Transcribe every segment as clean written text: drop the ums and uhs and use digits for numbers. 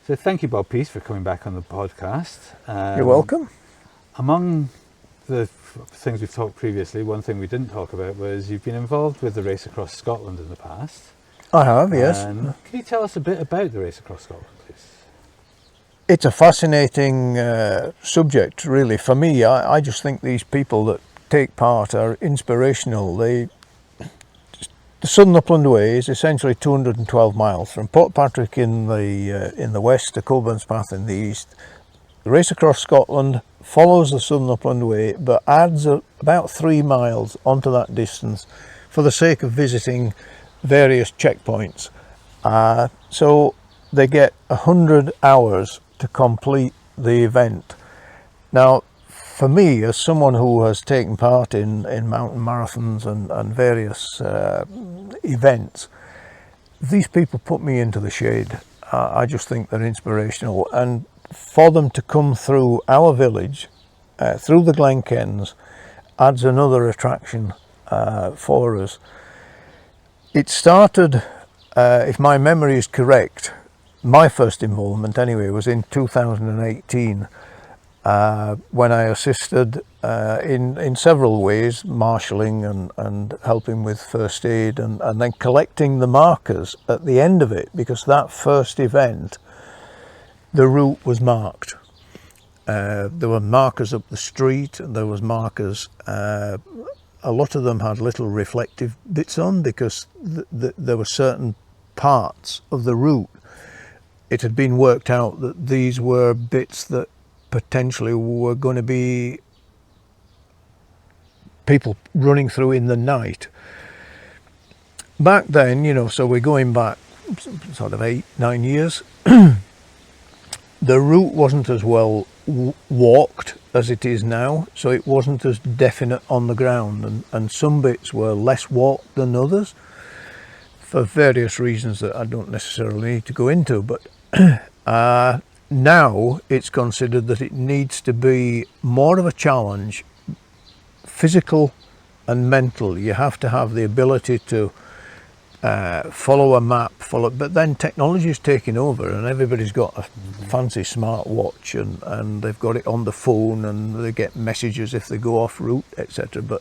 So thank you, Bob Peace, for coming back on the podcast. You're welcome. Among the things we've talked previously, one thing we didn't talk about was you've been involved with the Race Across Scotland in the past. I have, yes. Can you tell us a bit about the Race Across Scotland, please? It's a fascinating subject, really. For me, I just think these people that take part are inspirational. The Southern Upland Way is essentially 212 miles from Portpatrick in the west to Cockburns Path in the east. The Race Across Scotland follows the Southern Upland Way, but adds about 3 miles onto that distance for the sake of visiting various checkpoints. So they get 100 hours to complete the event. Now, for me, as someone who has taken part in mountain marathons and various events, these people put me into the shade. I just think they're inspirational, and for them to come through our village, through the Glenkens, adds another attraction for us. It started, if my memory is correct, my first involvement anyway was in 2018, when I assisted in several ways, marshalling and helping with first aid, and then collecting the markers at the end of it, because that first event, the route was marked. There were markers up the street, and there was markers, a lot of them had little reflective bits on, because there were certain parts of the route. It had been worked out that these were bits that potentially were going to be people running through in the night. Back then, so we're going back sort of 8-9 years, the route wasn't as well walked as it is now, so it wasn't as definite on the ground, and some bits were less walked than others for various reasons that I don't necessarily need to go into, but now it's considered that it needs to be more of a challenge, physical and mental. You have to have the ability to follow a map, but then technology is taking over, and everybody's got a fancy smart watch, and they've got it on the phone, and they get messages if they go off route, etc. But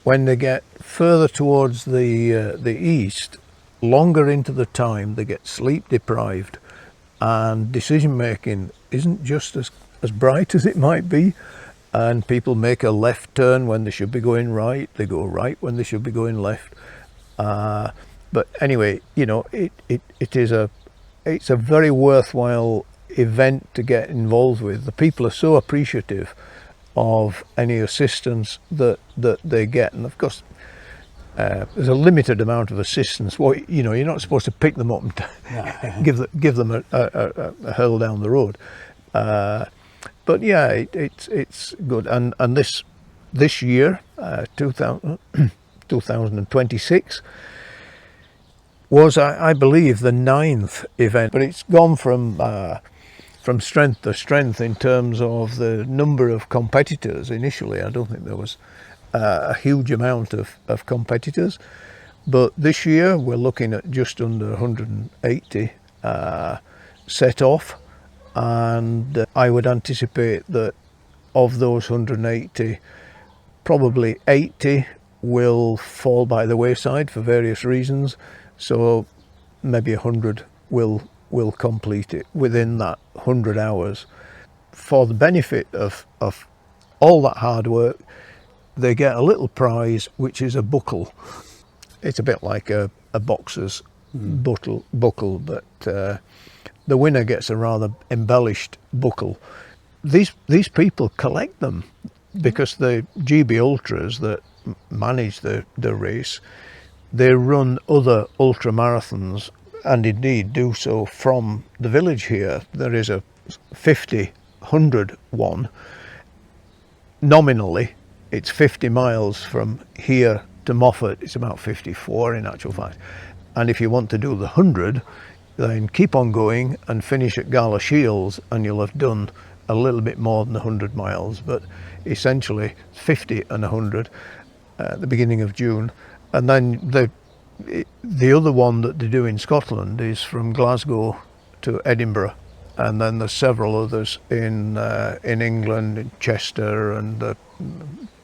when they get further towards the east, longer into the time, they get sleep deprived, and decision making isn't just as bright as it might be, and people make a left turn when they should be going right, they go right when they should be going left. But anyway, it's a very worthwhile event to get involved with. The people are so appreciative of any assistance that they get, and of course there's a limited amount of assistance. Well, you're not supposed to pick them up and give them a hurl down the road. But yeah, it's good. And this year, 2026, was I believe the 9th event, but it's gone from strength to strength in terms of the number of competitors. Initially, I don't think there was a huge amount of competitors, but this year we're looking at just under 180 set off, and I would anticipate that of those 180, probably 80 will fall by the wayside for various reasons, so maybe 100 will complete it within that 100 hours. For the benefit of all that hard work, they get a little prize, which is a buckle. It's a bit like a boxer's buckle, but the winner gets a rather embellished buckle. These people collect them because the GB Ultras that manage the race, they run other ultra marathons, and indeed do so from the village here. There is a 50-100 one. Nominally, it's 50 miles from here to Moffat. It's about 54 in actual fact. And if you want to do the 100, then keep on going and finish at Gala Shields, and you'll have done a little bit more than 100 miles. But essentially 50 and 100 at the beginning of June. And then the other one that they do in Scotland is from Glasgow to Edinburgh, and then there's several others in England, in Chester and the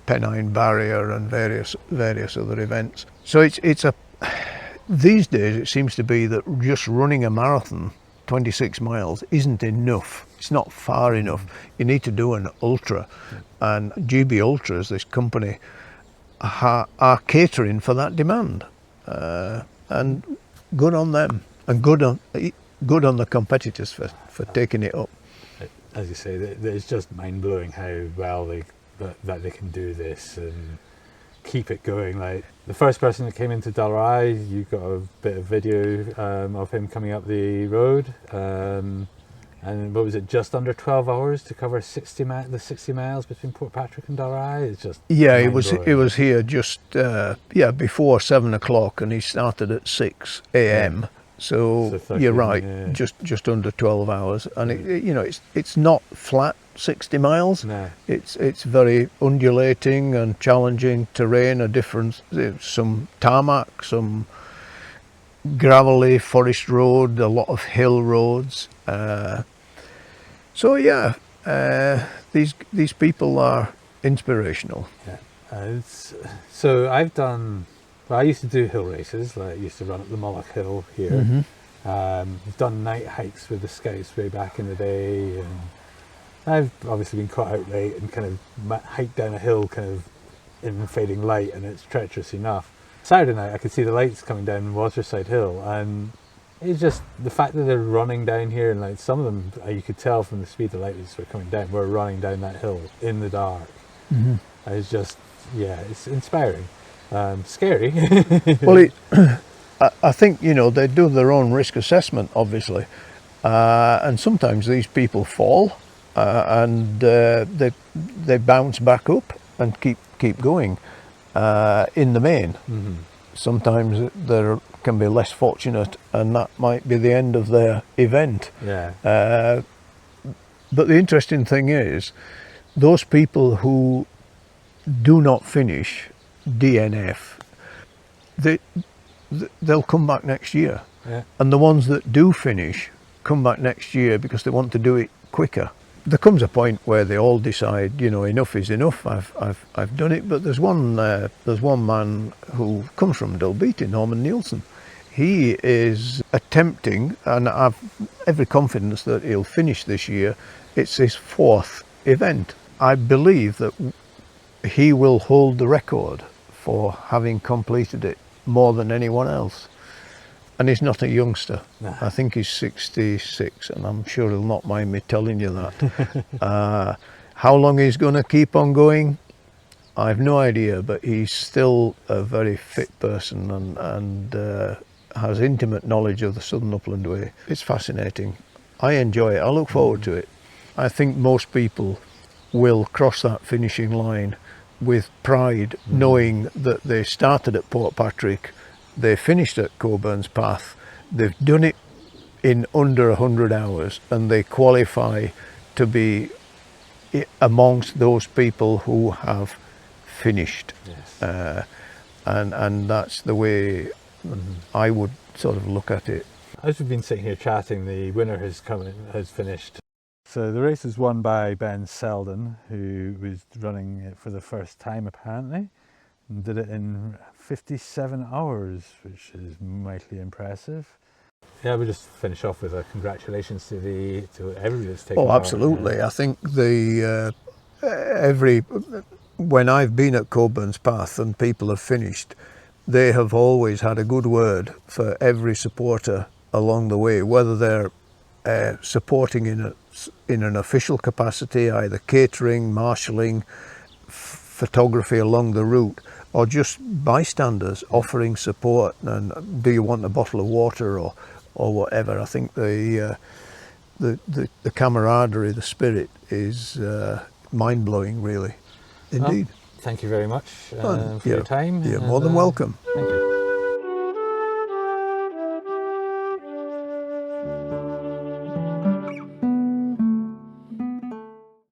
Pennine Barrier and various other events. So it's a these days it seems to be that just running a marathon 26 miles isn't enough. It's not far enough. You need to do an ultra, and GB Ultras, this company, are catering for that demand, and good on them, and good on the competitors for taking it up. As you say, it's just mind-blowing how well that they can do this and keep it going. Like the first person that came into Dalry, you got a bit of video of him coming up the road, and what was it, just under 12 hours to cover the 60 miles between Portpatrick and Dalry? It's just it was here just before 7 o'clock, and he started at 6 a.m. Yeah. So 13, you're right, yeah. just under 12 hours, and it's not flat 60 miles. No. It's very undulating and challenging terrain, some tarmac, some gravelly forest road, a lot of hill roads. These people are inspirational. Yeah. So I used to do hill races. Like I used to run up the Mulloch Hill here. Mm-hmm. I've done night hikes with the Scouts way back in the day, and I've obviously been caught out late and kind of hiked down a hill kind of in fading light, and it's treacherous enough. Saturday night I could see the lights coming down Waterside Hill, and it's just the fact that they're running down here, and like some of them you could tell from the speed the lights were coming down, were running down that hill in the dark. Mm-hmm. It's just, it's inspiring. Scary. Well, I think they do their own risk assessment, obviously, and sometimes these people fall, and they bounce back up and keep going. In the main, mm-hmm. Sometimes they can be less fortunate, and that might be the end of their event. Yeah. But the interesting thing is, those people who do not finish DNF, they'll come back next year. Yeah. And the ones that do finish come back next year because they want to do it quicker. There comes a point where they all decide, enough is enough. I've done it. But there's one man who comes from Dalbeattie, Norman Nielsen. He is attempting, and I've every confidence that he'll finish this year. It's his 4th event. I believe that he will hold the record for having completed it more than anyone else. And he's not a youngster. No. I think he's 66, and I'm sure he'll not mind me telling you that. How long he's going to keep on going, I've no idea, but he's still a very fit person and has intimate knowledge of the Southern Upland Way. It's fascinating. I enjoy it. I look forward to it. I think most people will cross that finishing line with pride, knowing that they started at Portpatrick, they finished at Cockburns Path, they've done it in under 100 hours, and they qualify to be amongst those people who have finished. Yes. And that's the way I would sort of look at it. As we've been sitting here chatting, the winner has finished. So the race was won by Ben Selden, who was running it for the first time apparently, and did it in 57 hours, which is mightily impressive. Yeah, we'll just finish off with a congratulations to everybody that's taken part. Oh, absolutely. I think when I've been at Cockburns Path and people have finished, they have always had a good word for every supporter along the way, whether they're supporting in an official capacity, either catering, marshalling, photography along the route, or just bystanders offering support and do you want a bottle of water or whatever. I think the camaraderie, the spirit is mind-blowing, really. Indeed. Thank you very much for your time. You're more than welcome. Thank you.